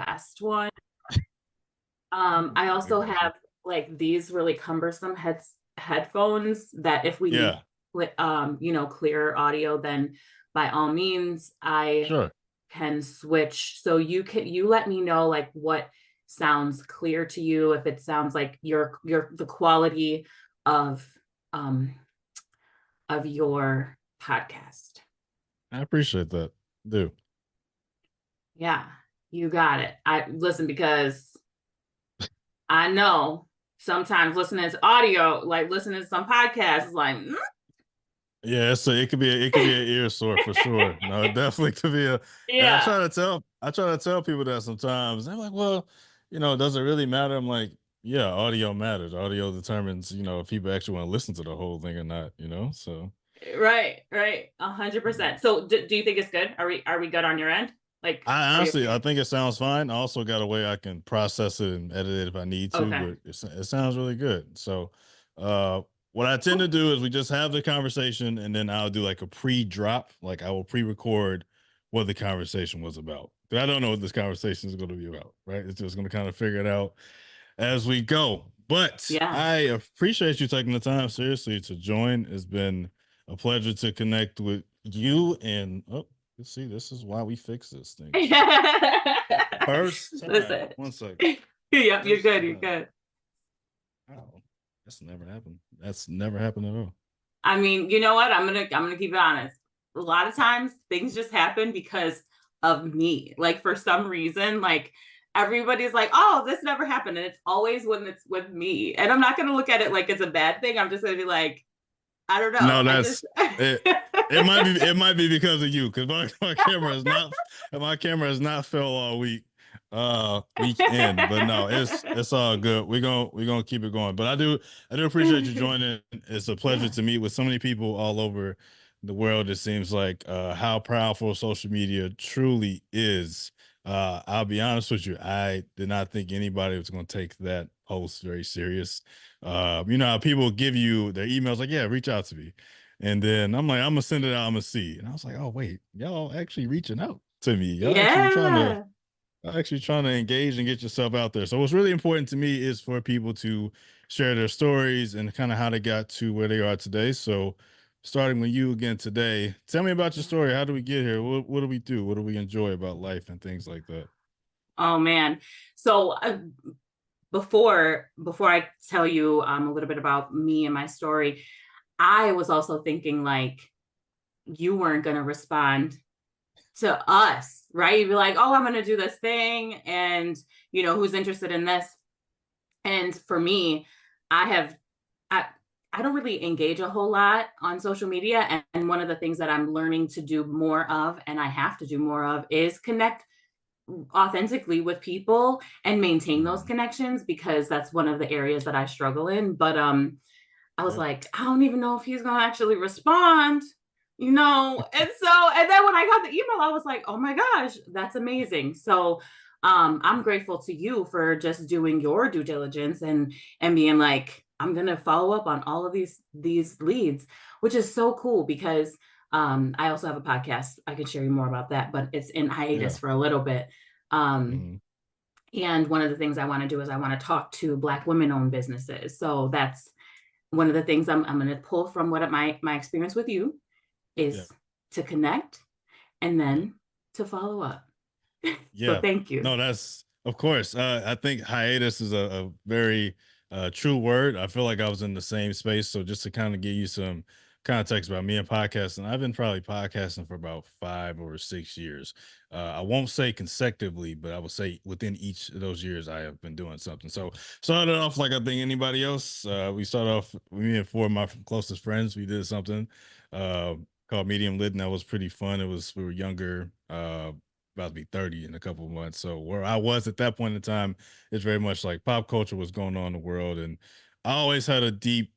best one. I also have like these really cumbersome headphones that if we need clear audio, then by all means I can switch. So you let me know like what sounds clear to you, if it sounds like the quality of your podcast. I appreciate that. Do. Yeah, you got it. I listen because I know sometimes listening to audio, like listening to some podcasts, is like, yeah, so it could be an ear sore for sure. No, it definitely could be and I try to tell people that sometimes. They're like, well, does it really matter? I'm like, yeah, audio matters. Audio determines, if people actually want to listen to the whole thing or not, so. Right, 100%. So do you think it's good? Are we good on your end? Like, I honestly, okay? I think it sounds fine. I also got a way I can process it and edit it if I need to, Okay. but it sounds really good. So, what I tend to do is we just have the conversation and then I'll do like a pre-drop, like I will pre-record what the conversation was about. But I don't know what this conversation is going to be about, right? It's just going to kind of figure it out as we go. But Yeah. I appreciate you taking the time seriously to join. It's been a pleasure to connect with you. And let's see, this is why we fix this thing. First time. Listen. 1 second. Yep, you're good. You're good. Oh, that's never happened. That's never happened at all. I mean, you know what? I'm gonna keep it honest. A lot of times things just happen because of me. Like for some reason, like everybody's like, oh, this never happened. And it's always when it's with me. And I'm not gonna look at it like it's a bad thing. I'm just gonna be like, I don't know. No, that's it. It might be because of you, because my camera has not fell all weekend, but no, it's all good. We're gonna keep it going. But I do appreciate you joining. It's a pleasure to meet with so many people all over the world. It seems like how powerful social media truly is. I'll be honest with you, I did not think anybody was going to take that post very serious. How people give you their emails like, yeah, reach out to me. And then I'm like, I'm gonna send it out, I'm gonna see. And I was like, oh wait, y'all actually reaching out to me. Y'all actually trying to engage and get yourself out there. So what's really important to me is for people to share their stories and kind of how they got to where they are today. So starting with you again today, tell me about your story. How do we get here? What do we do? What do we enjoy about life and things like that? Oh man. So before I tell you a little bit about me and my story, I was also thinking like you weren't going to respond to us, right? You'd be like, oh, I'm going to do this thing. And, who's interested in this? And for me, I don't really engage a whole lot on social media. And one of the things that I'm learning to do more of, and I have to do more of, is connect authentically with people and maintain those connections, because that's one of the areas that I struggle in. But I was like, I don't even know if he's going to actually respond, And then when I got the email, I was like, oh my gosh, that's amazing. So I'm grateful to you for just doing your due diligence and being like, I'm going to follow up on all of these leads, which is so cool because I also have a podcast. I can share you more about that, but it's in hiatus for a little bit. And one of the things I want to do is I want to talk to Black women-owned businesses. So that's one of the things I'm going to pull from what my experience with you is to connect and then to follow up. Yeah. So thank you. No, that's of course. I think hiatus is a very true word. I feel like I was in the same space. So just to kind of give you some context about me and podcasting, I've been probably podcasting for about 5 or 6 years. I won't say consecutively, but I would say within each of those years, I have been doing something. So started off like I think anybody else. We started off, me and 4 of my closest friends, we did something called Medium Lit, and that was pretty fun. We were younger, about to be 30 in a couple of months. So where I was at that point in time, it's very much like pop culture was going on in the world. And I always had a deeper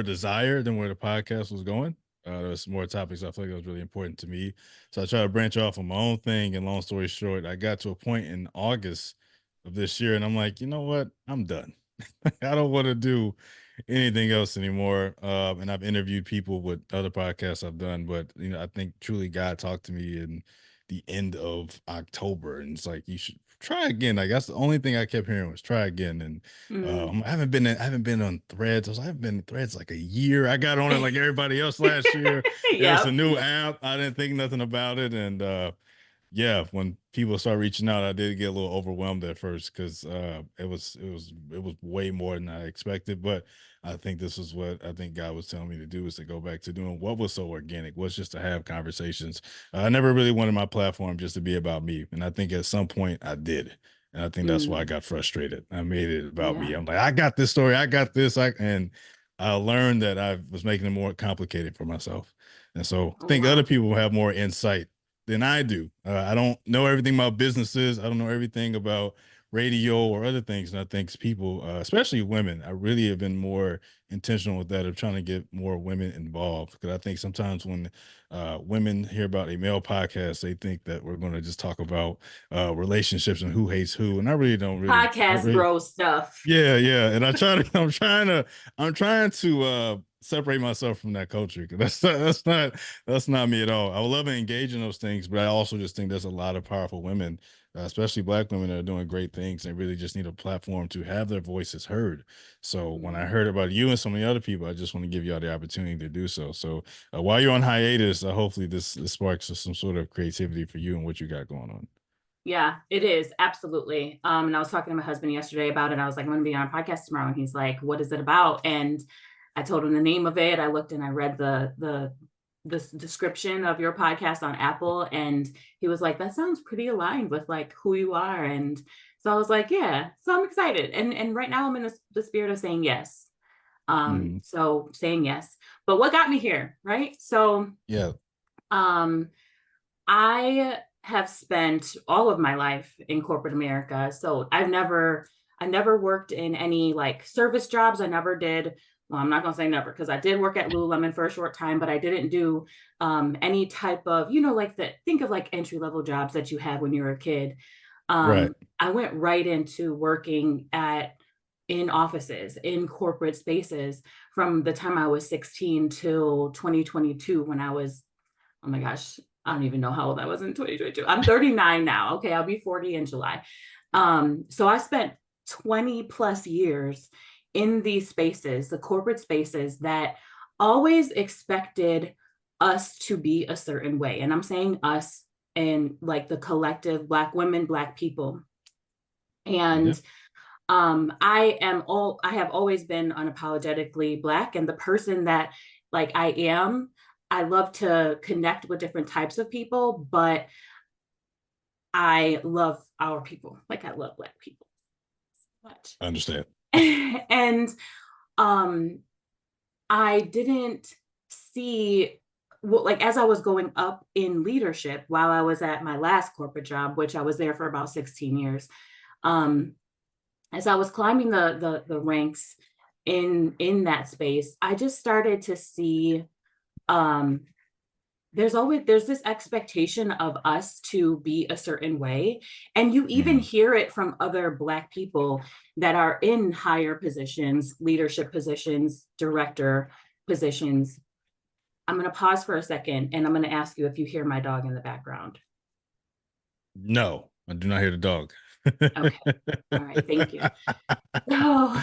desire than where the podcast was going. There was more topics I feel like that was really important to me. So I tried to branch off on my own thing. And long story short, I got to a point in August of this year and I'm like, you know what? I'm done. I don't want to do anything else anymore. And I've interviewed people with other podcasts I've done, but I think truly God talked to me and the end of October, and it's like you should try again. Like that's the only thing I kept hearing was try again. And Mm. I haven't been on Threads. I haven't been in Threads like a year. I got on it like everybody else last year. It's a Yep. new app. I didn't think nothing about it, and yeah, when people start reaching out, I did get a little overwhelmed at first because it was way more than I expected. But I think this is what I think God was telling me to do, is to go back to doing what was so organic, was just to have conversations. I never really wanted my platform just to be about me, and I think at some point I did, and I think that's why I Mm. got frustrated. I made it about me. Yeah. I'm like, I got this story, I got this, and I learned that I was making it more complicated for myself, and so I Oh, think other wow. people have more insight than I do. I don't know everything about businesses. I don't know everything about radio or other things. And I think people, especially women, I really have been more intentional with that, of trying to get more women involved. Because I think sometimes when women hear about a male podcast, they think that we're going to just talk about relationships and who hates who. And I really don't really, I Podcast really, bro stuff. yeah, yeah. And I'm trying to separate myself from that culture, because that's not me at all. I would love to engage in those things, but I also just think there's a lot of powerful women, especially Black women, that are doing great things. They really just need a platform to have their voices heard. So when I Yeah. heard about you and so many other people, I just want to give y'all the opportunity to do so. So while you're on hiatus, hopefully this sparks some sort of creativity for you and what you got going on. Yeah, it is. Absolutely. And I was talking to my husband yesterday about it. I was like, I'm going to be on a podcast tomorrow. And he's like, what is it about? And I told him the name of it. I looked and I read the description of your podcast on Apple. And he was like, that sounds pretty aligned with like who you are. And so I was like, yeah, so I'm excited. And right now I'm in the spirit of saying yes. Mhm. So saying yes. But what got me here, right? So Yeah. um I have spent all of my life in corporate America. So I never worked in any like service jobs. I never did. Well, I'm not going to say never, because I did work at Lululemon for a short time, but I didn't do any type of, like think of like entry level jobs that you had when you were a kid. Right. I went right into working in offices, in corporate spaces from the time I was 16 till 2022, when I was, oh my gosh, I don't even know how old I was in 2022. I'm 39 now. Okay, I'll be 40 in July. So I spent 20 plus years in these spaces, the corporate spaces that always expected us to be a certain way. And I'm saying us and like the collective Black women, Black people. Yeah. And I have always been unapologetically Black, and the person that like I am, I love to connect with different types of people, but I love our people. Like I love Black people so much. I understand. And um I didn't see what, like, as I was going up in leadership while I was at my last corporate job, which I was there for about 16 years. Um, as I was climbing the ranks in that space, I just started to see um there's this expectation of us to be a certain way, and you even Mhm. hear it from other Black people that are in higher positions, leadership positions, director positions. I'm going to pause for a second and I'm going to ask you if you hear my dog in the background. No, I do not hear the dog. Okay. All right, thank you. Oh,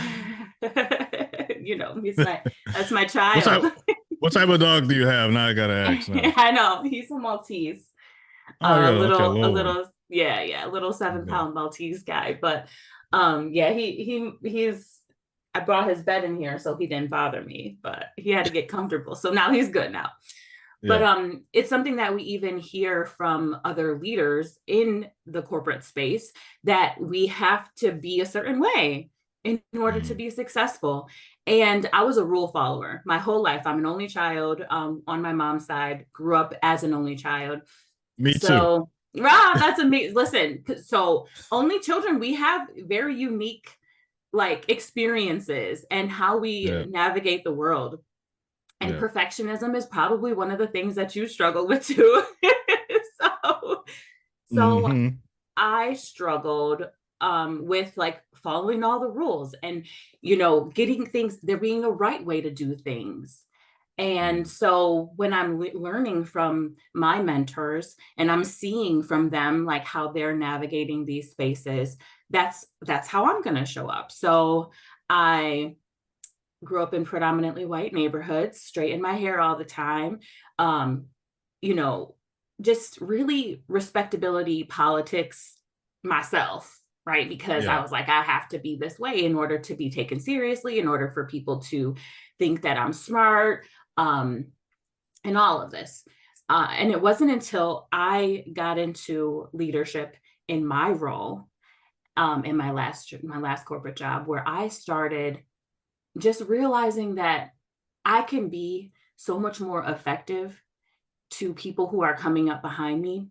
he's my that's my what child. type what type of dog do you have? Now I gotta ask now. I know, he's a Maltese. Oh, yeah, okay, a A little one. little, yeah, yeah, a little seven Okay. pound Maltese guy. But yeah, he's I brought his bed in here so he didn't bother me, but he had to get comfortable. So now he's good now. But Yeah. it's something that we even hear from other leaders in the corporate space, that we have to be a certain way in order to Mhm. be successful. And I was a rule follower my whole life. I'm an only child on my mom's side, grew up as an only child. Me too. So, that's amazing. Listen, so only children, we have very unique like experiences and how we Yeah. navigate the world. And Yeah. perfectionism is probably one of the things that you struggle with too. so, so Mhm. I struggled with like following all the rules and getting things, there being a right way to do things. And so when I'm learning from my mentors and I'm seeing from them like how they're navigating these spaces, that's how I'm going to show up. So I grew up in predominantly white neighborhoods, straightened my hair all the time. Um, you know, just really respectability politics myself, right? Because I Yeah. was like, I have to be this way in order to be taken seriously, in order for people to think that I'm smart, and all of this. And it wasn't until I got into leadership in my role, in my last corporate job, where I started just realizing that I can be so much more effective to people who are coming up behind me,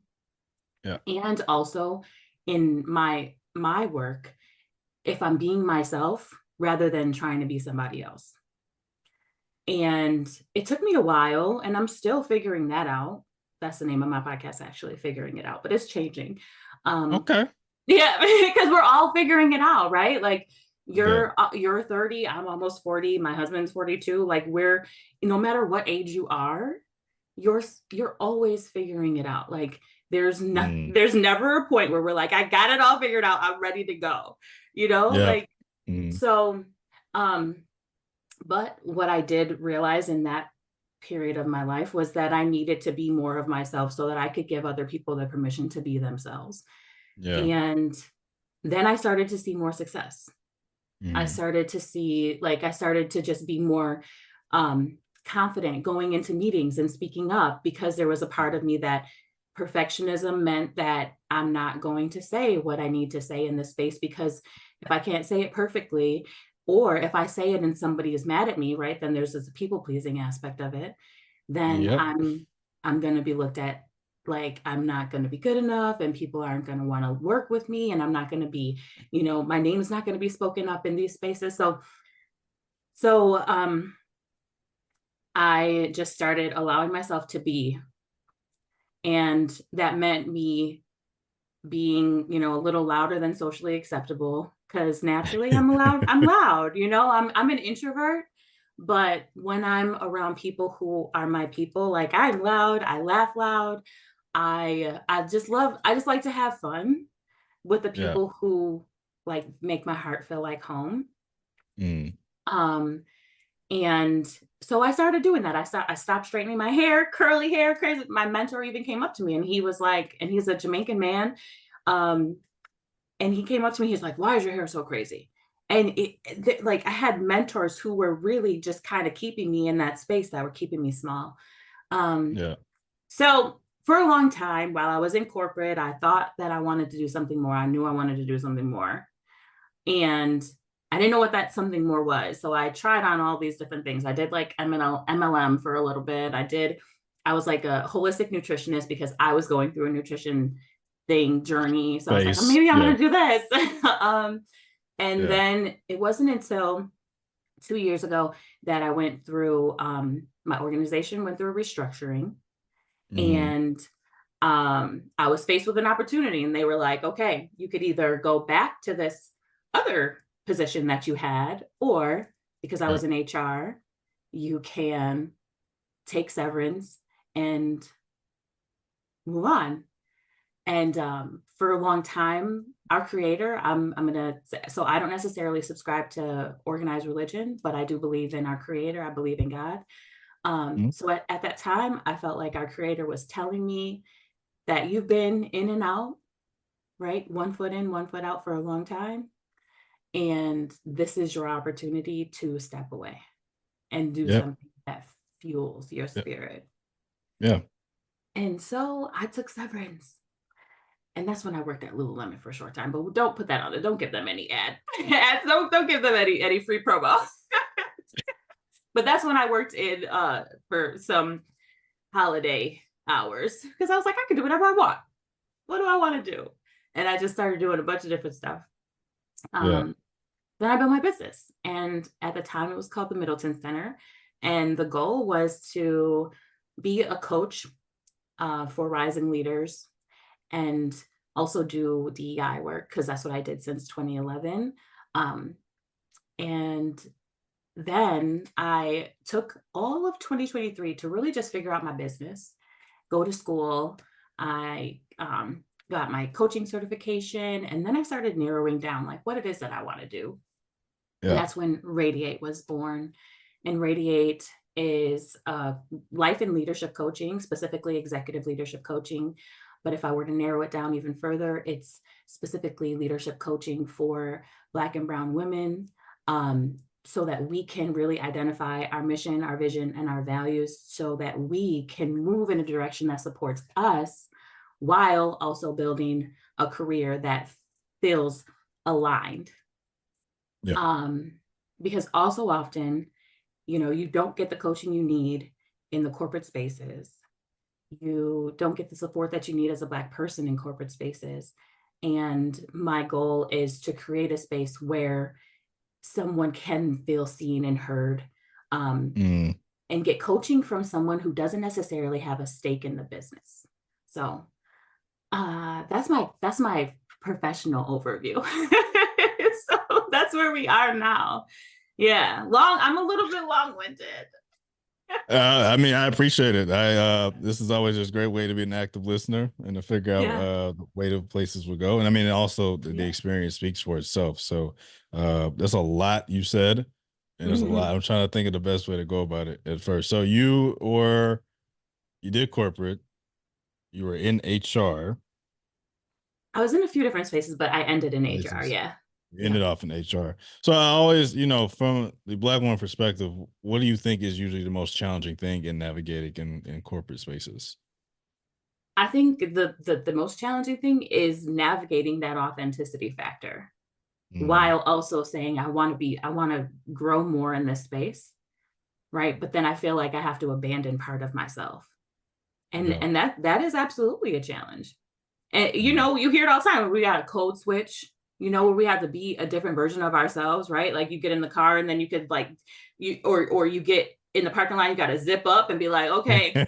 Yeah. and also in my work, if I'm being myself rather than trying to be somebody else. And it took me a while, and I'm still figuring that out. That's the name of my podcast, actually, figuring it out, but it's changing. Um, Okay. yeah, because we're all figuring it out, right? Like Bet. you're 30, I'm almost 40, my husband's 42. Like we're, no matter what age you are, you're always figuring it out. Like Mm. there's never a point where we're like, I got it all figured out, I'm ready to go. Yeah. Like Mm. so um but what I did realize in that period of my life was that I needed to be more of myself so that I could give other people the permission to be themselves. Yeah. And then I started to see more success. Mm. I started to just be more confident going into meetings and speaking up, because there was a part of me that perfectionism meant that I'm not going to say what I need to say in this space, because if I can't say it perfectly, or if I say it and somebody is mad at me, right, then there's this people pleasing aspect of it, then Yep. I'm going to be looked at like I'm not going to be good enough, and people aren't going to want to work with me, and I'm not going to be, my name is not going to be spoken up in these spaces. So I just started allowing myself to be, and that meant me being, a little louder than socially acceptable, because naturally I'm loud. I'm an introvert, but when I'm around people who are my people, like I'm loud, I laugh loud. I just like to have fun with the Yeah. people who like make my heart feel like home. Mm. Um and so I started doing that. I stopped straightening my hair, curly hair, crazy. My mentor even came up to me and he was like, and he's a Jamaican man. Um, and he came up to me, he's like, "Why is your hair so crazy?" And like I had mentors who were really just kind of keeping me in that space, that were keeping me small. Um, Yeah. so for a long time while I was in corporate, I thought that I wanted to do something more. I knew I wanted to do something more. And I didn't know what that something more was. So I tried on all these different things. I did like MLM for a little bit. I was like a holistic nutritionist because I was going through a nutrition journey. So I was like, oh, Base. maybe I'm Yeah. going to do this. And Yeah. then it wasn't until 2 years ago that I went through, my organization went through a restructuring, Mm. and I was faced with an opportunity, and they were like, okay, you could either go back to this other position that you had, or because I Yeah. was in HR, you can take severance and move on. And for a long time, our creator, I'm gonna say, so I don't necessarily subscribe to organized religion, but I do believe in our creator. I believe in God. Mm. So at that time, I felt like our creator was telling me that you've been in and out, right? One foot in, one foot out for a long time. And this is your opportunity to step away and do Yep. something that fuels your Yep. spirit. Yeah. And so I took severance. And that's when I worked at Lululemon for a short time, but don't put that on it. Don't give them any ads. Don't give them any free promo. But that's when I worked in for some holiday hours, because I was like, I can do whatever I want. What do I want to do? And I just started doing a bunch of different stuff. Yeah. Um, then I built my business. And at the time, it was called the Middleton Center. And the goal was to be a coach for rising leaders, and also do DEI work, because that's what I did since 2011. And then I took all of 2023 to really just figure out my business, go to school. I got my coaching certification, and then I started narrowing down like what it is that I want to do. And Yeah. that's when Radiate was born. And Radiate is life and leadership coaching, specifically executive leadership coaching. But if I were to narrow it down even further, it's specifically leadership coaching for Black and Brown women, so that we can really identify our mission, our vision, and our values so that we can move in a direction that supports us while also building a career that feels aligned. Yeah. Because also often, you don't get the coaching you need in the corporate spaces. You don't get the support that you need as a Black person in corporate spaces. And my goal is to create a space where someone can feel seen and heard, Mm. and get coaching from someone who doesn't necessarily have a stake in the business. So that's my professional overview. So that's where we are now. Yeah, I'm a little bit long-winded. I mean, I appreciate it. This is always just a great way to be an active listener and to figure out Yeah, the way the places will go. And I mean, also the yeah. experience speaks for itself. So there's a lot you said, and there's a Hmm. lot. I'm trying to think of the best way to go about it at first. So you did corporate, you were in HR, I was in a few different spaces, but I ended in HR. places. Yeah, You yeah. ended off in HR. So I always, from the Black woman perspective, what do you think is usually the most challenging thing in navigating in corporate spaces? I think the most challenging thing is navigating that authenticity factor Mm, while also saying I want to grow more in this space, right? But then I feel like I have to abandon part of myself. And yeah. and that is absolutely a challenge. And Mm, you hear it all the time. We got a code switch, where we have to be a different version of ourselves, right? Like you get in the car and then you could like or you get in the parking lot, you got to zip up and be like, okay,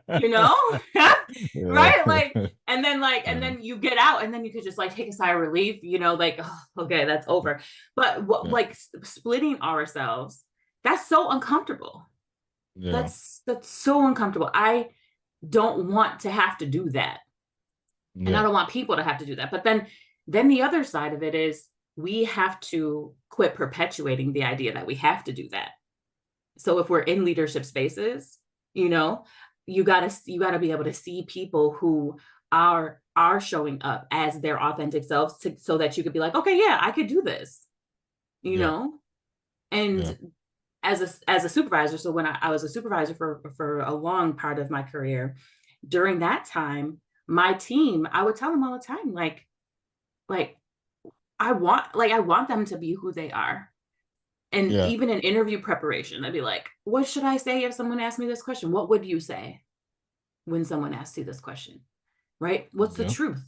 you know, yeah. right? And Yeah. then you get out and then you could just like take a sigh of relief, like, oh, okay, that's over. But Yeah. like splitting ourselves, that's so uncomfortable. Yeah. That's so uncomfortable. I don't want to have to do that. And I Yeah. don't want people to have to do that. But then the other side of it is we have to quit perpetuating the idea that we have to do that. So if we're in leadership spaces, you know, you gotta be able to see people who are showing up as their authentic selves so that you could be like, okay, yeah, I could do this, you Yeah. know? Yeah. And as a supervisor, so when I was a supervisor for a long part of my career, during that time, my team, I would tell them all the time, like I want them to be who they are. And Yeah. even in interview preparation, I'd be like, what should I say if someone asked me this question? What would you say when someone asks you this question? Right? What's the Yeah. truth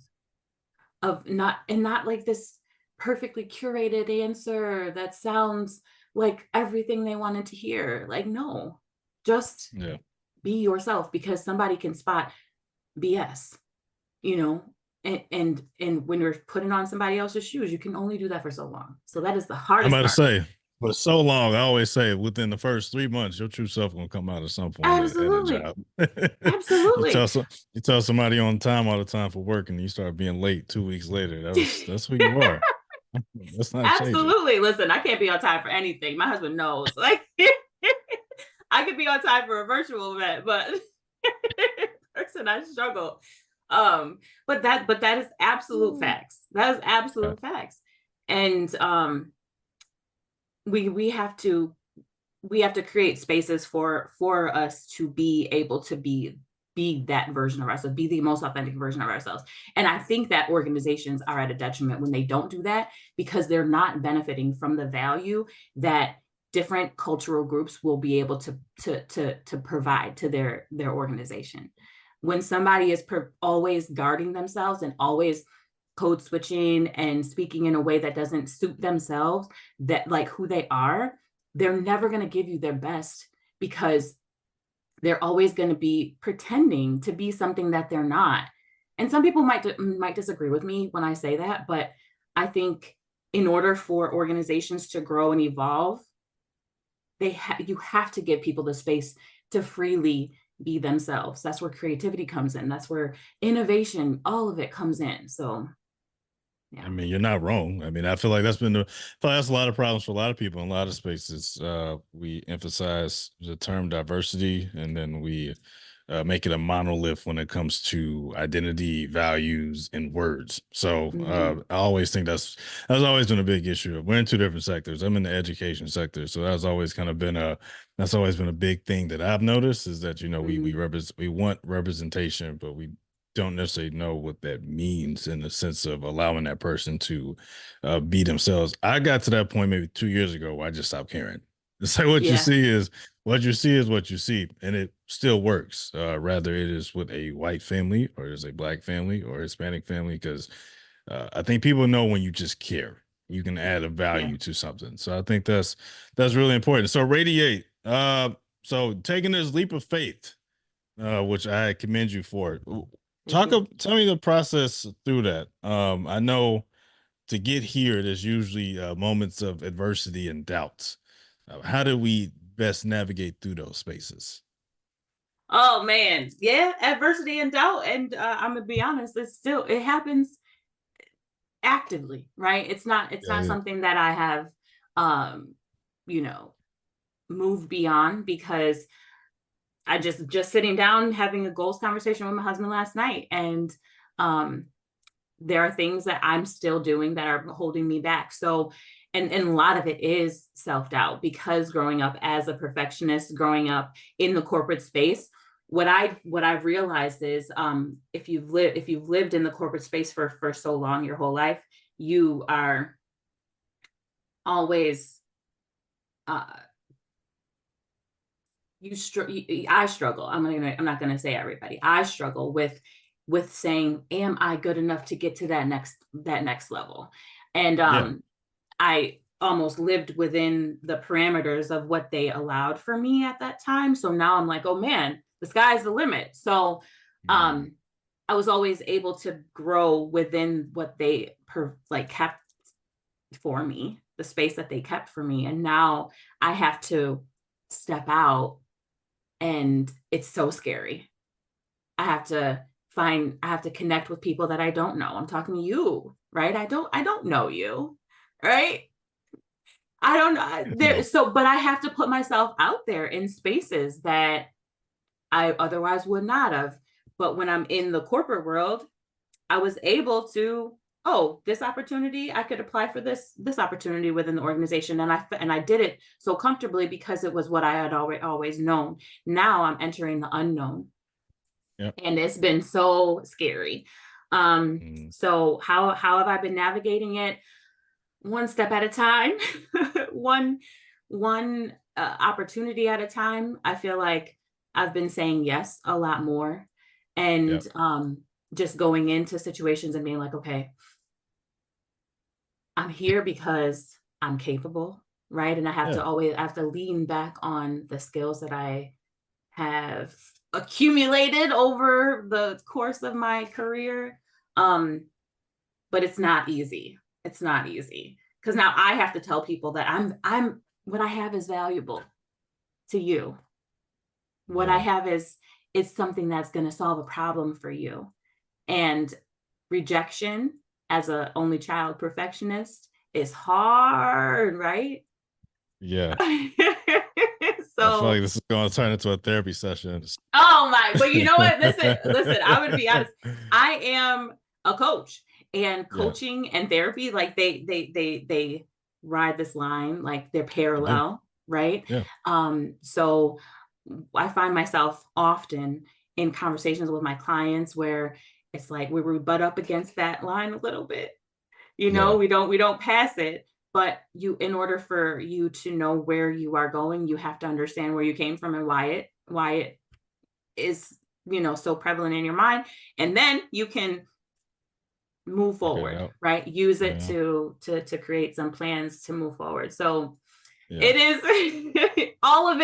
of not like this perfectly curated answer that sounds like everything they wanted to hear. Like, no, just Yeah. be yourself because somebody can spot BS, you know. And when you're putting on somebody else's shoes, you can only do that for so long. So that is the I'm hardest about to part. say, for so long, I always say within the first 3 months, your true self gonna come out at some point at a Absolutely. job. you Absolutely. tell some you tell somebody on time all the time for work, and you start being late 2 weeks later. That's who you are. That's not changing. Absolutely. Listen, I can't be on time for anything. My husband knows. Like I could be on time for a virtual event, but person I struggle. But that is absolute facts. That is Yeah. absolute facts. And we have to create spaces for us to be able to be that version of ourselves, be the most authentic version of ourselves. And I think that organizations are at a detriment when they don't do that because they're not benefiting from the value that different cultural groups will be able to provide to their organization. When somebody is always guarding themselves and always code switching and speaking in a way that doesn't suit themselves, that like who they are, they're never going to give you their best because they're always going to be pretending to be something that they're not. And some people might disagree with me when I say that, but I think in order for organizations to grow and evolve, you have to give people the space to freely be themselves. That's where creativity comes in. That's where innovation, all of it comes in. So I yeah. mean, you're not wrong. I mean, I feel like that's been that's a lot of problems for a lot of people in a lot of spaces. We emphasize the term diversity, and then we make it a monolith when it comes to identity, values, and words. So Mm-hmm. I always think that's always been a big issue. We're in two different sectors. I'm in the education sector, so that's always been a big thing that I've noticed is that Mm-hmm. we want representation, but we don't necessarily know what that means in the sense of allowing that person to be themselves. I got to that point maybe 2 years ago where I just stopped caring. It's like Yeah. what you see is what you see, and it still works. Rather it is with a white family or it's a black family or Hispanic family, because I think people know when you just care, you can add a Yeah. value to something. So I think that's really important. So radiate. So taking this leap of faith, which I commend you for. Thank you. Tell me the process through that. I know to get here, there's usually moments of adversity and doubts. How do we best navigate through those spaces? Oh man, yeah, adversity and doubt, and I'm gonna be honest, it happens actively, right? It's not Yeah, something that I have, um, you know, moved beyond because I just sitting down having a goals conversation with my husband last night, and um, there are things that I'm still doing that are holding me back. So, and a lot of it is self doubt because growing up as a perfectionist, growing up in the corporate space, what I've realized is if you've lived in the corporate space for so long, your whole life, you are always uh, I struggle. I'm not gonna say everybody. I struggle with saying, am I good enough to get to that next level? And yeah, I almost lived within the parameters of what they allowed for me at that time. So now I'm like, oh man, the sky's the limit. So mm, um I was always able to grow within what they kept for me, the space that they kept for me. And now I have to step out, and it's so scary. I have to connect with people that I don't know. I'm talking to you, right? I don't know you, right? I don't know there. no, So, but I have to put myself out there in spaces that I otherwise would not have. But when I'm in the corporate world, I was able to, oh, this opportunity, I could apply for this opportunity within the organization, and I did it so comfortably because it was what I had always known. Now I'm entering the unknown, yeah, and it's been so scary. mm, So how have I been navigating it? One step at a time, one opportunity at a time. I feel like I've been saying yes a lot more, yeah, and just going into situations and being like, okay, I'm here because I'm capable, right? And yeah, I have to lean back on the skills that I have accumulated over the course of my career. Um, but it's not easy. It's not easy because now I have to tell people that I'm what I have is valuable to you. What I yeah, have is something that's going to solve a problem for you. And rejection as a only child perfectionist is hard, right? yeah. I feel So like this is going to turn into a therapy session. oh my, but you know what? Listen, I'm gonna be honest. I am a coach, and Yeah, coaching and therapy, like they ride this line, like they're I do. parallel, right? Yeah, So I find myself often in conversations with my clients where it's like we butt up against that line a little bit. You know, yeah, we don't pass it, but in order for you to know where you are going, you have to understand where you came from and why it is, so prevalent in your mind, and then you can move figure it forward, out. right? Use it Yeah, to create some plans to move forward. So yeah. it is all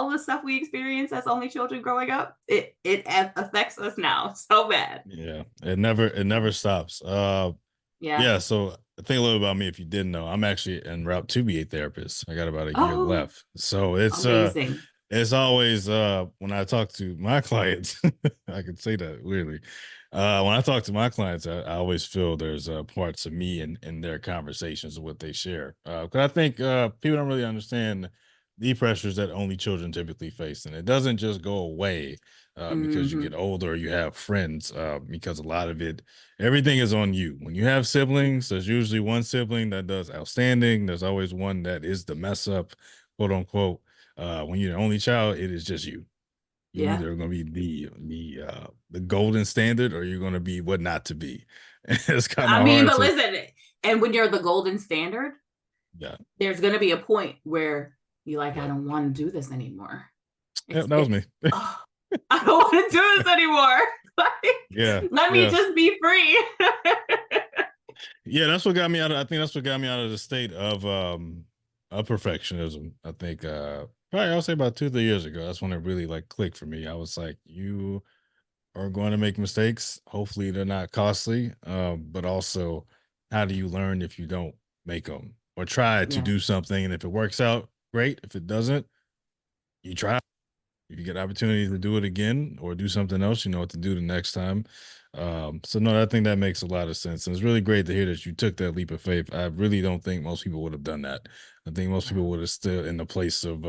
the stuff we experience as only children growing up, it affects us now so bad. Yeah, it never stops. Yeah. Yeah, so I think a little about me if you didn't know. I'm actually en route to be a therapist. I got about a year Oh, left. So amazing. it's always when I talk to my clients, I can say that weirdly. When I talk to my clients, I always feel there's parts of me in their conversations of what they share. Because I think people don't really understand the pressures that only children typically face, and it doesn't just go away because you get Hmm. older or you have friends. Because a lot of it, everything is on you. When you have siblings, there's usually one sibling that does outstanding. There's always one that is the mess up, quote unquote. When you're the only child, it is just you. You Yeah. either are going to be the golden standard or you're going to be what not to be. It's kind I of mean, hard but to, listen, and when you're the golden standard, yeah, there's going to be a point where you're like, I yeah. don't want to do this anymore. Yeah, that was It's, me. oh, I don't want to do this anymore. Yeah, Like, let me yeah, just be free. yeah. That's what got me out of. I think that's what got me out of the state of perfectionism. I think probably I'll say about 2 3 years ago. That's when it really like clicked for me. I was like, you are going to make mistakes. Hopefully, they're not costly. But also, how do you learn if you don't make them or try to Yeah. do something? And if it works out, great. If it doesn't, you try. If you get opportunities to do it again or do something else, you know what to do the next time. So no, I think that makes a lot of sense. And it's really great to hear that you took that leap of faith. I really don't think most people would have done that. I think most Yeah. people would have still in the place of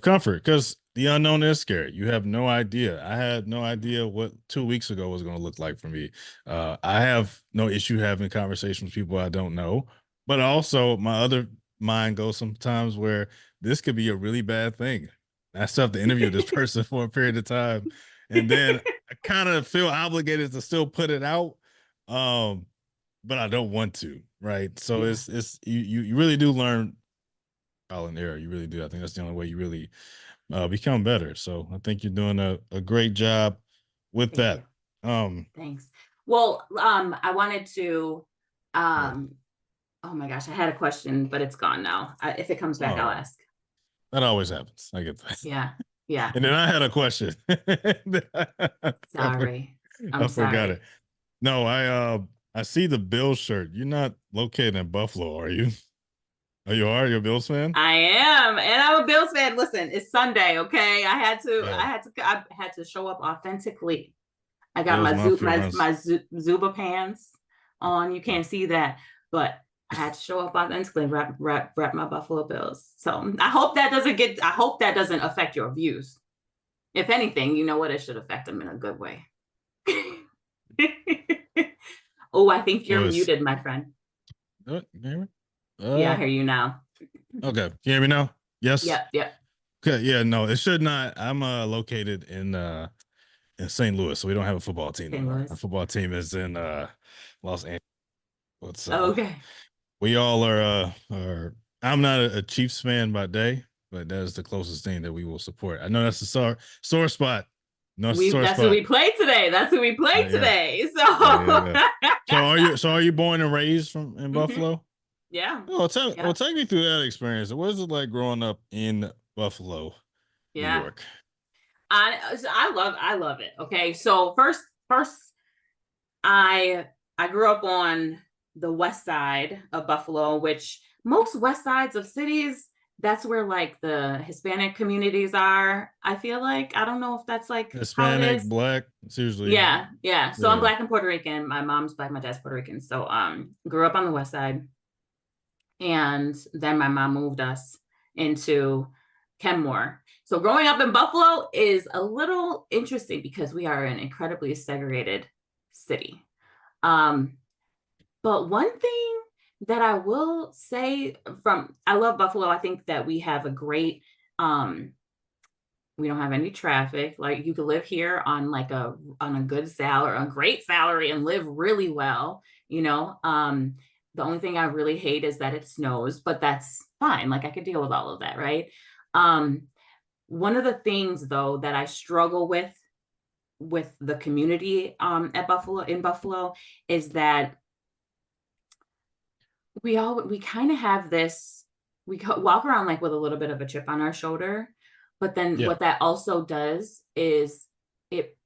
comfort because the unknown is scary. You have no idea. I had no idea what 2 weeks ago was going to look like for me. I have no issue having conversations with people I don't know, but also my other mind goes sometimes where this could be a really bad thing. I still have to interview this person for a period of time. And then I kind of feel obligated to still put it out. Um, but I don't want to, right? So Yeah. it's you really do learn trial and error. You really do. I think that's the only way you really become better. So I think you're doing a great job with Thank you. that. Um, Thanks. Well, I wanted to, yeah. um, oh my gosh, I had a question, but it's gone now. If it comes back, I'll Oh, ask. that always happens. I get that. Yeah. Yeah. And then I had a question. I, for- Sorry. I'm I forgot sorry. it. No, I see the Bills shirt. You're not located in Buffalo, are you? Oh, you are? You're a Bills fan? I am, and I'm a Bills fan. Listen, it's Sunday, okay? Yeah. I had to show up authentically. I got Bills Mafia runs. my Zuba pants on. You Yeah. can't see that, but I had to show up authentically, rep my Buffalo Bills. So I hope that doesn't affect your views. If anything, you know what? It should affect them in a good way. Oh, I think So you're it's muted, my friend. can you hear me? Yeah, I hear you now. Okay. Can you hear me now? Yes. Yep, yep. Okay. Yeah, no, it should not. I'm located in St. Louis, so we don't have a football team no St. more. Our Louis. football team is in Los Angeles. It's Okay. we all are I'm not a Chiefs fan by day, but that is the closest thing that we will support. I know that's a sore spot. No, it's a We sore That's who spot. we played today. That's who we played Yeah. today. Yeah, yeah, So yeah. So are you born and raised from in hmm. Buffalo? Yeah. Well, Yep. take me through that experience. What is it like growing up in Buffalo, New Yeah. York? I love it. Okay. So first I I grew up on the west side of Buffalo, which most west sides of cities, that's where like the Hispanic communities are. I feel like I don't know if that's like how it Hispanic, is. black. It's usually Yeah, yeah. So I'm yeah. black and Puerto Rican. My mom's black, my dad's Puerto Rican. So grew up on the west side. And then my mom moved us into Kenmore. So growing up in Buffalo is a little interesting because we are an incredibly segregated city. Um, but one thing that I will say I love Buffalo. I think that we have a great we don't have any traffic. Like you could live here on like on a good salary, a great salary and live really well, you know. The only thing I really hate is that it snows, but that's fine. Like I could deal with all of that, right? Um, One of the things though that I struggle with the community at Buffalo in Buffalo is that we kind of have this walk around like with a little bit of a chip on our shoulder, but then Yeah. what that also does is it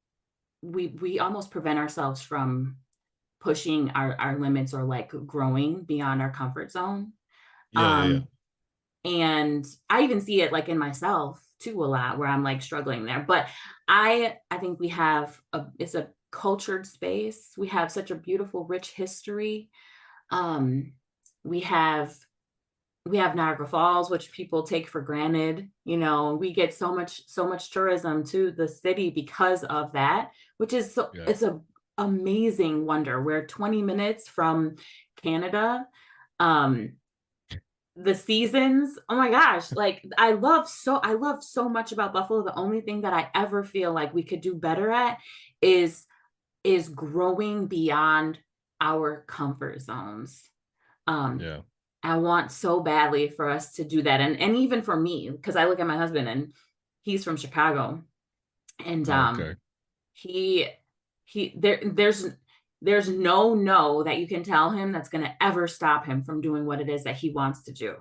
we almost prevent ourselves from pushing our limits or like growing beyond our comfort zone. Yeah, yeah, yeah. Um, and I even see it like in myself too a lot where I'm like struggling there. But I think we have it's a cultured space. We have such a beautiful, rich history. Um, we have we have Niagara Falls, which people take for granted. You know, we get so much tourism to the city because of that, which is so Yeah. it's a amazing wonder. We're 20 minutes from Canada. Um, the seasons, oh my gosh, like I love so much about Buffalo. The only thing that I ever feel like we could do better at is growing beyond our comfort zones. Um, Yeah. I want so badly for us to do that. And even for me, because I look at my husband and he's from Chicago, and Okay. he there's no that you can tell him that's going to ever stop him from doing what it is that he wants to do.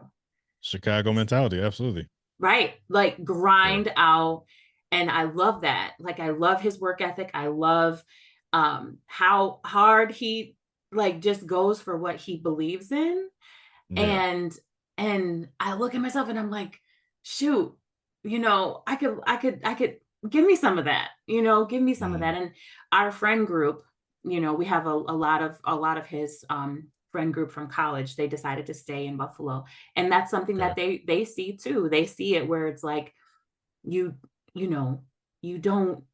Chicago mentality. Absolutely. Right? Like Yeah. grind out. And I love that. Like I love his work ethic. I love how hard he like just goes for what he believes in. Yeah. And I look at myself and I'm like, shoot, you know, I could give me some of that, you know, give me some of Mhm. that. And our friend group, you know, we have a lot of his friend group from college. They decided to stay in Buffalo. And that's something Okay. that they see too. They see it where it's like you, you know, you don't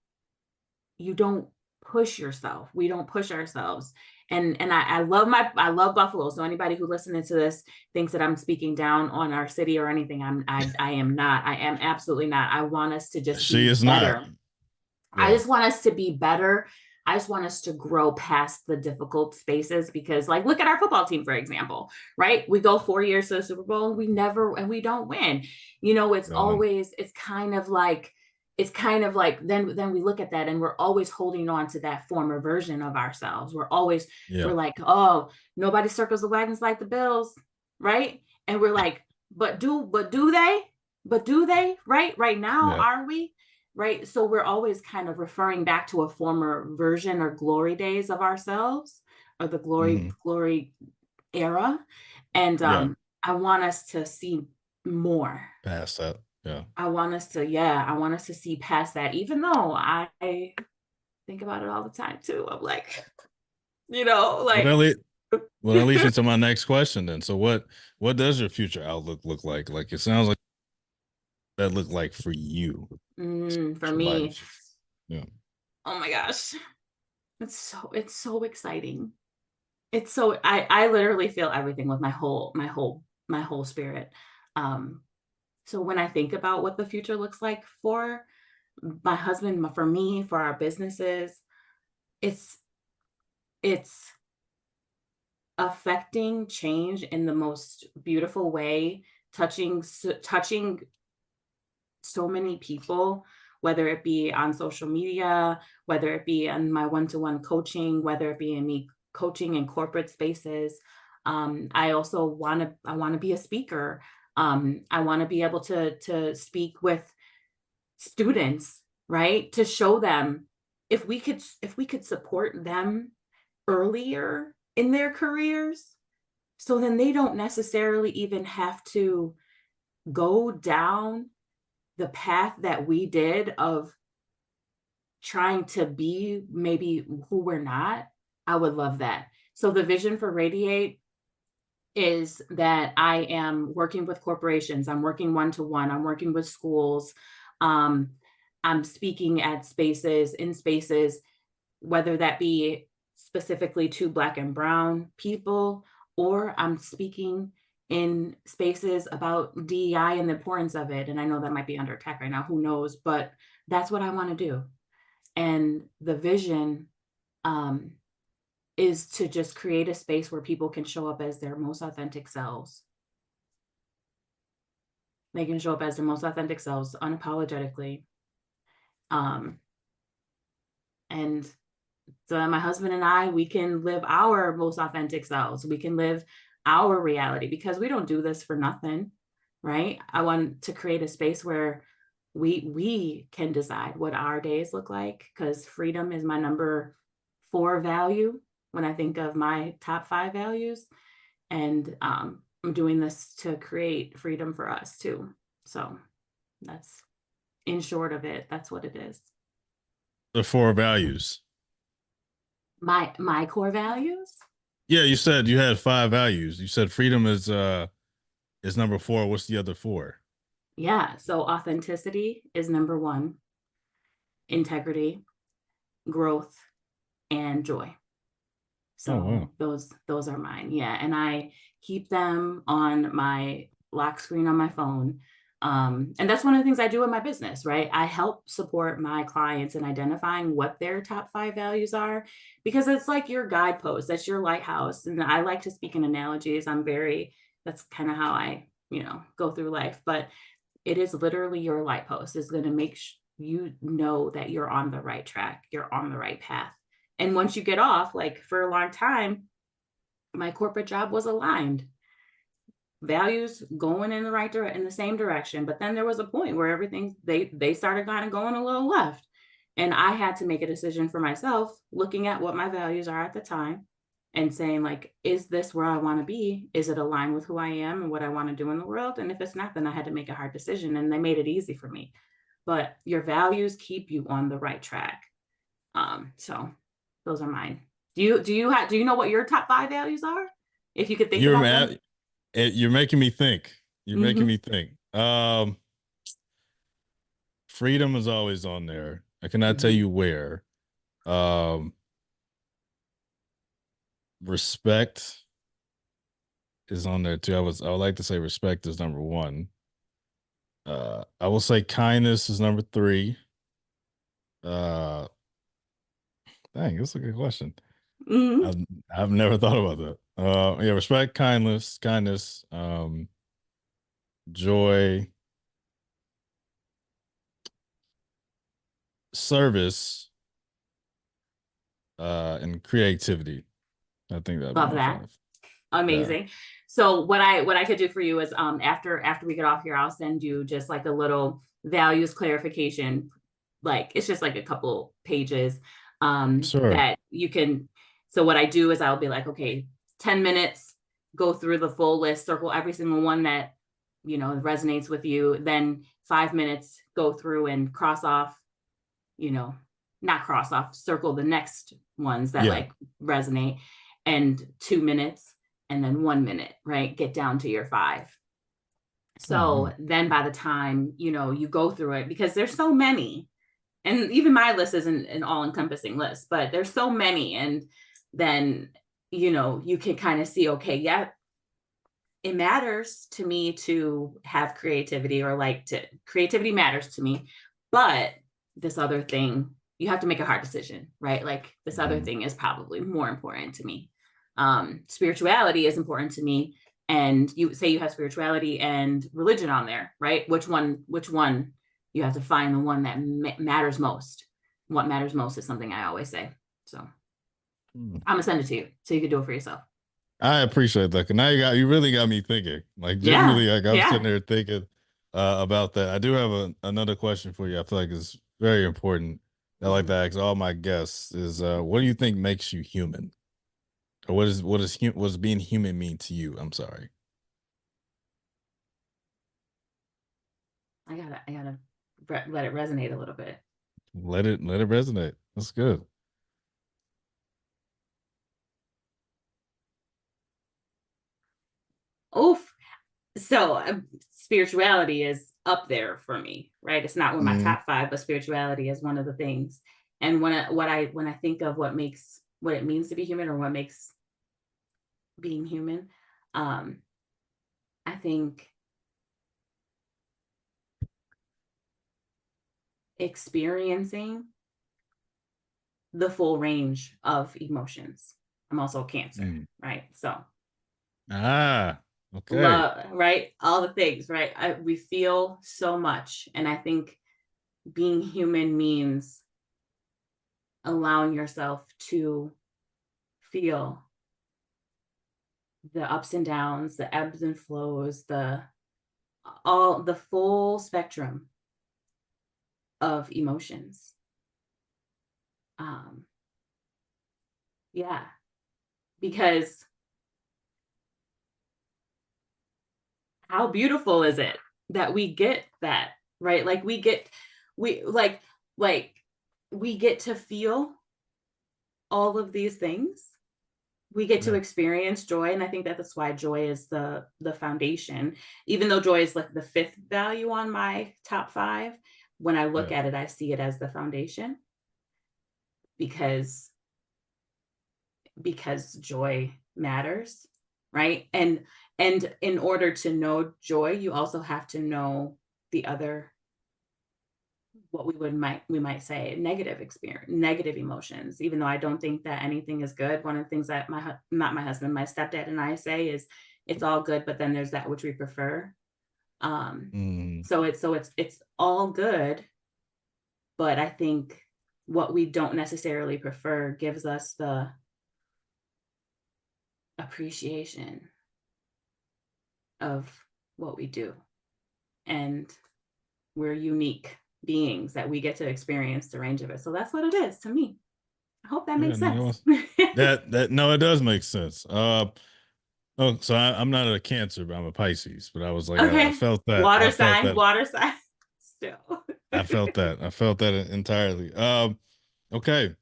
you don't push yourself. We don't push ourselves. And I love Buffalo. So anybody who listening to this thinks that I'm speaking down on our city or anything, I am not. I am absolutely not. I want us to just She be is not. better. I Yeah. just want us to be better. I just want us to grow past the difficult spaces because, like, look at our football team, for example, right? We go 4 years to the Super Bowl, and we don't win. You know, Don't win. it's kind of like then we look at that and we're always holding on to that former version of ourselves. We're Yeah. like, oh, nobody circles the wagons like the Bills, right? And we're like, but do they, right now, Yeah. are we? Right? So we're always kind of referring back to a former version or glory days of ourselves or the Hmm. glory era. And Yeah. I want us to see more. Past that. Yeah. I want us to see past that, even though I think about it all the time too. I'm like, you know, Well, that like lead, well, that leads me to my next question then. So what does your future outlook look like? Like it sounds like that look like for you, for your me, life. Yeah. oh my gosh, it's so exciting. It's so I literally feel everything with my whole spirit. Um, so when I think about what the future looks like for my husband, for me, for our businesses, it's it's affecting change in the most beautiful way, touching so many people, whether it be on social media, whether it be in my one-to-one coaching, whether it be in me coaching in corporate spaces. I also I want to be a speaker. I want to be able to speak with students, right? To show them if we could support them earlier in their careers, so then they don't necessarily even have to go down the path that we did of trying to be maybe who we're not. I would love that. So the vision for Radiate is that I am working with corporations, I'm working one to one, I'm working with schools, um, I'm speaking at in spaces, whether that be specifically to Black and Brown people, or I'm speaking in spaces about DEI and the importance of it. And I know that might be under attack right now, who knows, but that's what I want to do. And the vision um, is to just create a space where people can show up as their most authentic selves. They can show up as their most authentic selves unapologetically. Um, and so that my husband and I, we can live our most authentic selves. We can live our reality because we don't do this for nothing, right? I want to create a space where we can decide what our days look like because freedom is my number 4 value. when I think of my top 5 values. And I'm doing this to create freedom for us too. So that's in short of it, that's what it is. The four values. My core values? Yeah, you said you had five values. You said freedom is number four. What's the other four? Yeah. So authenticity is number 1, integrity, growth, and joy. Oh wow. So those are mine. Yeah. And I keep them on my lock screen on my phone. And that's one of the things I do in my business, right? I help support my clients in identifying what their top 5 values are, because it's like your guidepost, that's your lighthouse. And I like to speak in analogies. That's kind of how I, go through life. But it is literally your light post is going to make you know that you're on the right track, you're on the right path. And once you get off, like for a long time, my corporate job was aligned, values going in the in the same direction. But then there was a point where everything they started kind of going a little left. And I had to make a decision for myself, looking at what my values are at the time and saying, like, is this where I want to be? Is it aligned with who I am and what I want to do in the world? And if it's not, then I had to make a hard decision. And they made it easy for me. But your values keep you on the right track. So those are mine. Do you know what your top 5 values are? If you could think You're about them. mad. You're making me think. You're making Mm-hmm. me think. Freedom is always on there. I cannot tell Mm-hmm. you where. Um, Respect is on there too. I would like to say respect is number one. I will say kindness is number three. Uh, Dang, that's a good question. Mm-hmm. I've I've never thought about that. Yeah, respect, kindness, joy, service, and creativity. I think that'd be Love my that. five. Yeah. Amazing. So what I could do for you is after we get off here, I'll send you just like a little values clarification. Like it's just like a couple pages Sure. that you can. So what I do is I'll be like, okay, 10 minutes, go through the full list, circle every single one that resonates with you. Then 5 minutes, go through and cross off, you know, not cross off, circle the next ones that Yeah. like resonate, and 2 minutes, and then 1 minute, right? Get down to your 5. Oh, So wow. then by the time, you go through it, because there's so many, and even my list isn't an all encompassing list, but there's so many. And then, you can kind of see, okay, yeah, it matters to me to have creativity, or like to creativity matters to me, but this other thing, you have to make a hard decision, right? Like this other Mhm. thing is probably more important to me. Spirituality is important to me, and you say you have spirituality and religion on there, right? Which one you have to find the one that matters most. What matters most is something I always say. So Mm. I'm gonna send it to you so you can do it for yourself. I appreciate that. 'Cause now you really got me thinking. Like Yeah, genuinely, like I'm sitting yeah. there thinking about that. I do have another question for you. I feel like it's very important. I like to Mhm. ask all my guests is what do you think makes you human? Or what does being human mean to you? I'm sorry. I gotta let it resonate a little bit. Let it resonate. That's good. Oof. So spirituality is up there for me, right? It's not one of my Mhm. top 5, but spirituality is one of the things. And when I think of what it means to be human, or what makes being human, um, I think experiencing the full range of emotions. I'm also a Cancer, Mm. right? So Ah, okay. love, right? All the things, right? We feel so much, and I think being human means allowing yourself to feel the ups and downs, the ebbs and flows, the full spectrum of emotions. Um, yeah. because how beautiful is it that we get that, right? Like we like we get to feel all of these things. We get to Yeah. experience joy, and I think that that's why joy is the foundation. Even though joy is like the fifth value on my top 5, when I look Yeah. at it, I see it as the foundation, because joy matters, right? And in order to know joy, you also have to know the other, what we might say, negative experience, negative emotions. Even though I don't think that anything is good, one of the things that not my husband, my stepdad and I say is, it's all good, but then there's that which we prefer. Mm, So it's all good, but I think what we don't necessarily prefer gives us the appreciation of what we do. And we're unique beings that we get to experience the range of it. So that's what it is to me. I hope that yeah, makes sense. no, that no, it does make sense. Oh, so I'm not a Cancer, but I'm a Pisces. But I was like, I Okay. felt that. I Water felt sign, that. water sign still. I felt that. I felt that entirely. Okay.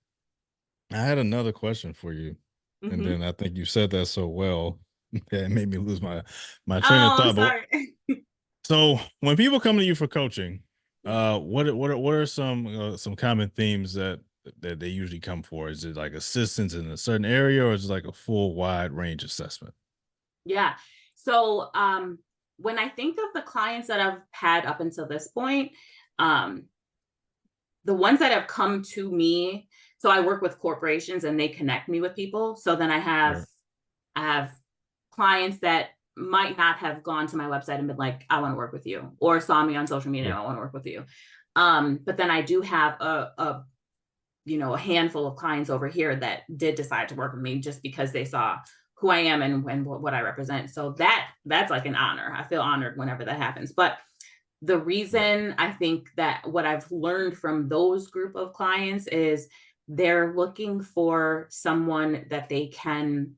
I had another question for you, and Hmm. then I think you said that so well that it made me lose my train of Oh, I'm thought. But sorry. so when people come to you for coaching, Mhm. what are some common themes that they usually come for? Is it like assistance in a certain area, or is it like a full wide range assessment? Yeah. So when I think of the clients that I've had up until this point, um, the ones that have come to me, so I work with corporations and they connect me with people. So then Sure. I have clients that might not have gone to my website and been like, I want to work with you, or saw me on social media, Sure. I want to work with you. But then I do have a handful of clients over here that did decide to work with me just because they saw who I am and what I represent. So that's like an honor. I feel honored whenever that happens. But the Right. reason I think that what I've learned from those group of clients is they're looking for someone that they can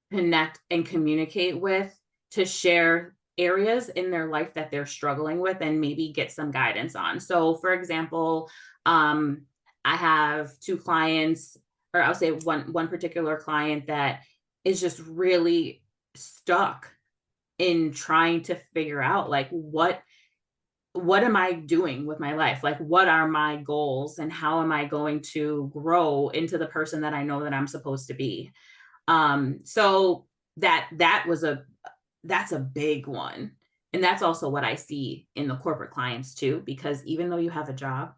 connect and communicate with, to share areas in their life that they're struggling with and maybe get some guidance on. So, for example, um, I have 2 clients, or I'll say one particular client that is just really stuck in trying to figure out, like, what am I doing with my life? Like, what are my goals and how am I going to grow into the person that I know that I'm supposed to be? So that was that's a big one. And that's also what I see in the corporate clients too, because even though you have a job,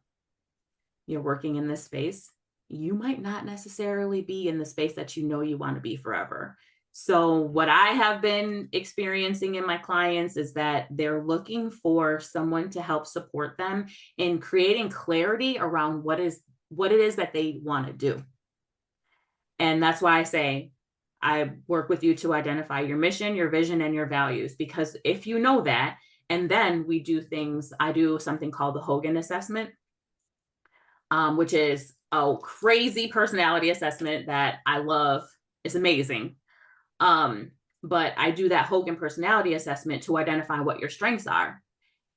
you're working in this space, you might not necessarily be in the space that you know you want to be forever. So, what I have been experiencing in my clients is that they're looking for someone to help support them in creating clarity around what it is that they want to do. And that's why I say I work with you to identify your mission, your vision, and your values. Because if you know that, and then we do things, I do something called the Hogan assessment, which is a crazy personality assessment that I love. It's amazing. Um, but I do that Hogan personality assessment to identify what your strengths are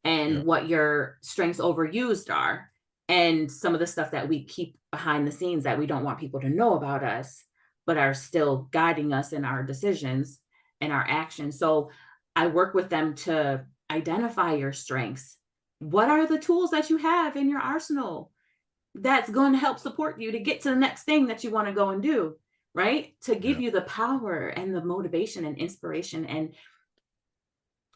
Yeah. and what your strengths overused are, and some of the stuff that we keep behind the scenes that we don't want people to know about us, but are still guiding us in our decisions and our actions. So I work with them to identify your strengths. What are the tools that you have in your arsenal that's going to help support you to get to the next thing that you want to go and do, right? To give Yeah. you the power and the motivation and inspiration and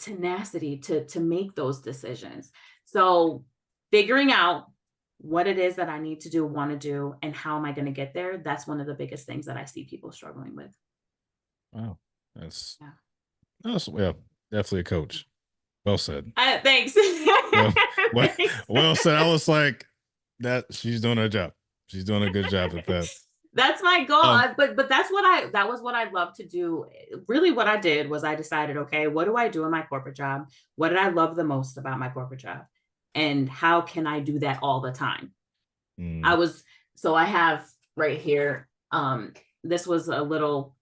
tenacity to make those decisions. So figuring out what it is that I need to do, want to do, and how am I going to get there, that's one of the biggest things that I see people struggling with. Wow. That's Yeah. that's well, definitely a coach. Well said. Thanks. Well, well, Thanks. well said. I was like, that she's doing her job. She's doing a good job at that. That's my goal. Um, But that was what I love to do. Really, what I did was I decided, okay, what do I do in my corporate job? What did I love the most about my corporate job? And how can I do that all the time? I mm, was, so I have right here, this was a little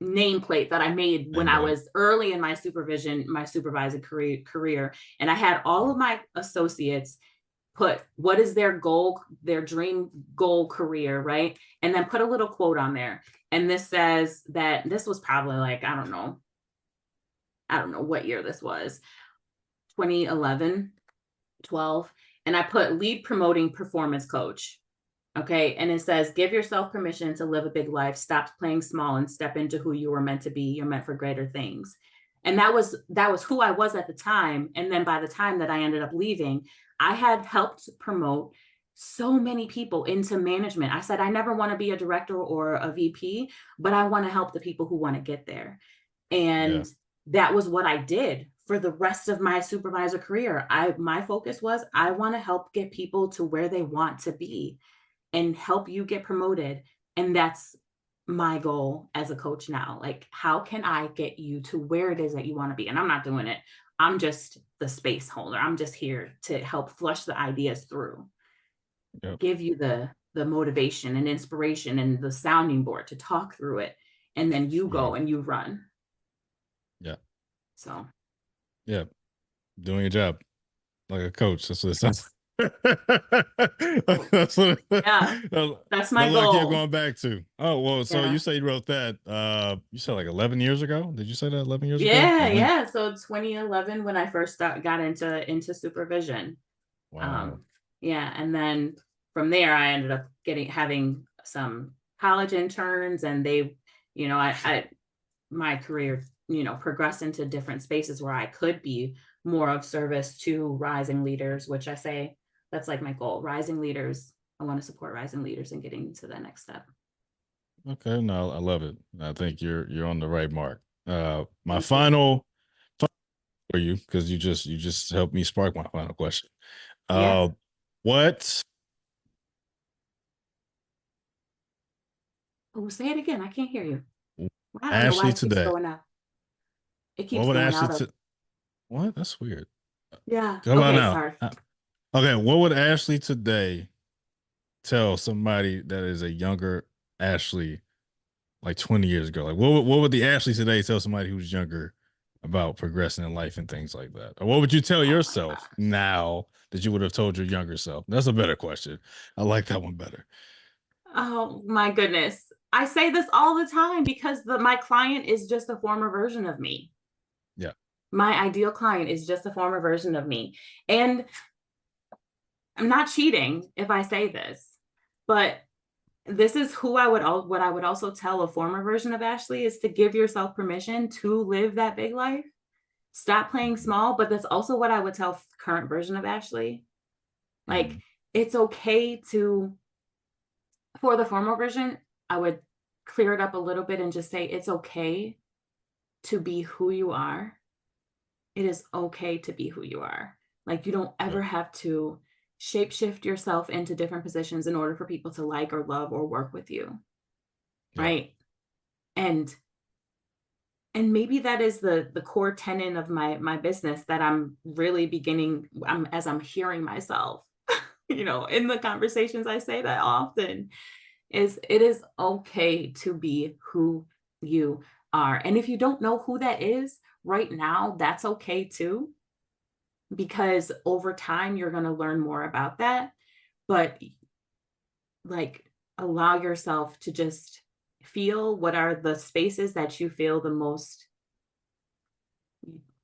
nameplate that I made when I was early in my supervisor career. And I had all of my associates put what is their goal, their dream goal career, right? And then put a little quote on there. And this says that this was probably like, I don't know what year this was, 2011, 12. And I put lead promoting performance coach. Okay. And it says, give yourself permission to live a big life, stop playing small and step into who you were meant to be. You're meant for greater things. And that was who I was at the time. And then by the time that I ended up leaving, I had helped promote so many people into management. I said, I never want to be a director or a VP, but I want to help the people who want to get there. And that was what I did for the rest of my supervisor career. My focus was, I want to help get people to where they want to be and help you get promoted. And that's my goal as a coach now. Like, how can I get you to where it is that you want to be? And I'm not doing it. I'm just the space holder. I'm just here to help flush the ideas through, give you the motivation and inspiration and the sounding board to talk through it. And then you go and you run. Yeah. So. Yeah. Doing your job like a coach. That's what it sounds. That's what that's my goal. I keep goal. going back to. Oh, well, so you say you wrote that, you said like 11 years ago. Did you say that 11 years ago? Yeah. So 2011, when I first got into supervision. Wow. And then from there, I ended up having some college interns, and they, my career, progressed into different spaces where I could be more of service to rising leaders, which I say that's like my goal. Rising leaders. I want to support rising leaders in getting to the next step. Okay, no, I love it. I think you're on the right mark. My final for you, because you just helped me spark my final question. What? Oh, say it again. I can't hear you. I don't know why Ashley it keeps today. going out. It keeps What would going Ashley out of. What? That's weird. Yeah. Come on Okay. now. Sorry. Okay. What would Ashley today tell somebody that is a younger Ashley, like 20 years ago? Like, what would the Ashley today tell somebody who's younger about progressing in life and things like that? Or what would you tell yourself now that you would have told your younger self? That's a better question. I like that one better. Oh my goodness. I say this all the time because my client is just a former version of me. Yeah. My ideal client is just a former version of me. And I'm not cheating if I say this, but this is what I would also tell a former version of Ashley is to give yourself permission to live that big life. Stop playing small, but that's also what I would tell current version of Ashley. Like, it's okay for the former version, I would clear it up a little bit and just say, it's okay to be who you are. It is okay to be who you are. Like, you don't ever have to shapeshift yourself into different positions in order for people to like or love or work with you. Right. And maybe that is the core tenet of my business that I'm really as I'm hearing myself, in the conversations. I say that often is it is okay to be who you are. And if you don't know who that is right now, that's okay too, because over time you're going to learn more about that. But like, allow yourself to just feel what are the spaces that you feel the most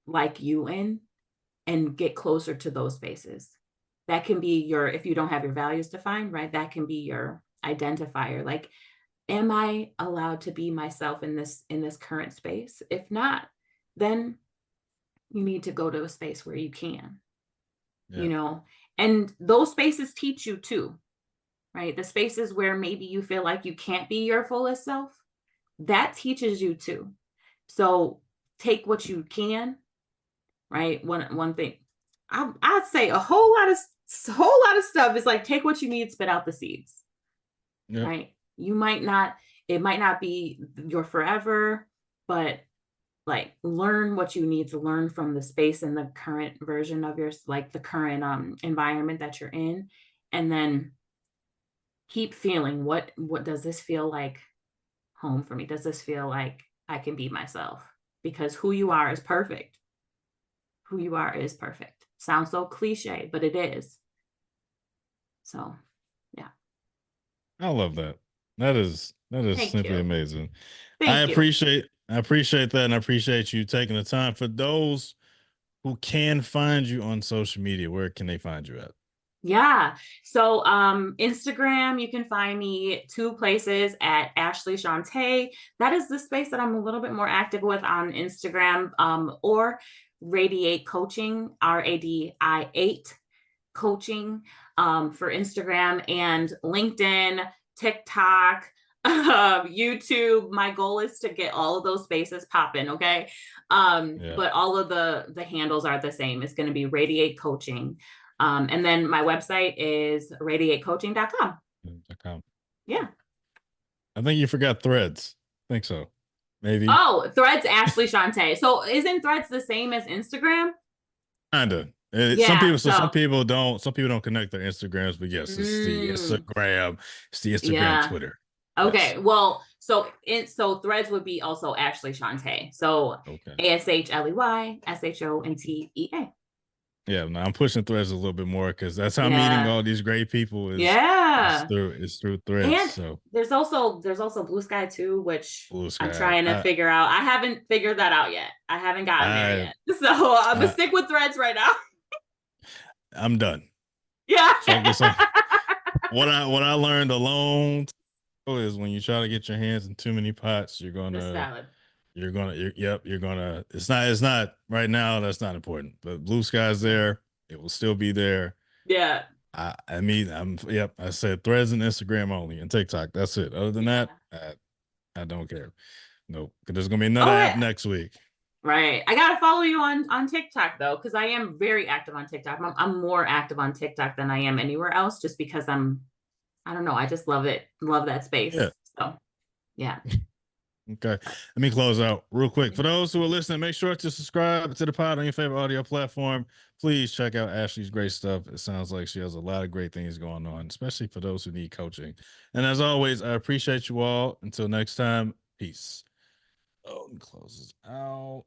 like you in, and get closer to those spaces. That can be if you don't have your values defined, right? That can be your identifier. Like, am I allowed to be myself in this current space? If not, then you need to go to a space where you can, and those spaces teach you too, right? The spaces where maybe you feel like you can't be your fullest self, that teaches you too. So take what you can, right? One thing I'd say a whole lot of stuff is like, take what you need, spit out the seeds, right? It might not be your forever, but like, learn what you need to learn from the space and the current version of the current environment that you're in. And then keep feeling, what does this feel like home for me? Does this feel like I can be myself? Because who you are is perfect. Who you are is perfect. Sounds so cliche, but it is. So, yeah. I love that. That is Thank simply you. amazing. Thank you. I appreciate that, and I appreciate you taking the time. For those who can find you on social media, where can they find you at? Yeah. So Instagram, you can find me two places at Ashleyshontae. That is the space that I'm a little bit more active with on Instagram, or Radiate Coaching, RADI8 Coaching, for Instagram and LinkedIn, TikTok, YouTube. My goal is to get all of those spaces popping. Okay. Yeah. But all of the handles are the same. It's going to be Radiate Coaching. And then my website is radiatecoaching.com. .com. Yeah. I think you forgot Threads. I think so. Maybe. Oh, Threads, Ashley Shantae. So isn't Threads the same as Instagram? Kinda. Yeah. Some So, people don't connect their Instagrams, but yes, mm, It's the Instagram yeah. Twitter. Yes. Okay. Well, so Threads would be also Ashley Shantae. So Okay. ASHLEYSHONTEA. Yeah, no, I'm pushing Threads a little bit more because that's how I'm meeting Yeah. all these great people is Yeah. through Threads. And So there's also Blue Sky too, which Blue I'm Sky. trying to figure out. I haven't figured that out yet. I haven't gotten there I yet. So I'm gonna I stick with Threads right now. I'm done. Yeah. Focus on what I learned alone is when you try to get your hands in too many pots, The salad. you're gonna it's not right now, that's not important. But Blue Sky's Yeah. there, it will still be there. Yeah. I mean, I said Threads and Instagram only and TikTok. That's it. Other than that, Yeah. I don't care. Nope. 'Cause there's gonna be another Oh app yeah. next week. Right. I gotta follow you on TikTok though, because I am very active on TikTok. I'm more active on TikTok than I am anywhere else, just because I don't know. I just love it. Love that Yeah. space. So yeah. Okay. Let me close out real quick. For those who are listening, make sure to subscribe to the pod on your favorite audio platform. Please check out Ashley's great stuff. It sounds like she has a lot of great things going on, especially for those who need coaching. And as always, I appreciate you all. Until next time, peace. Oh, let me close this out.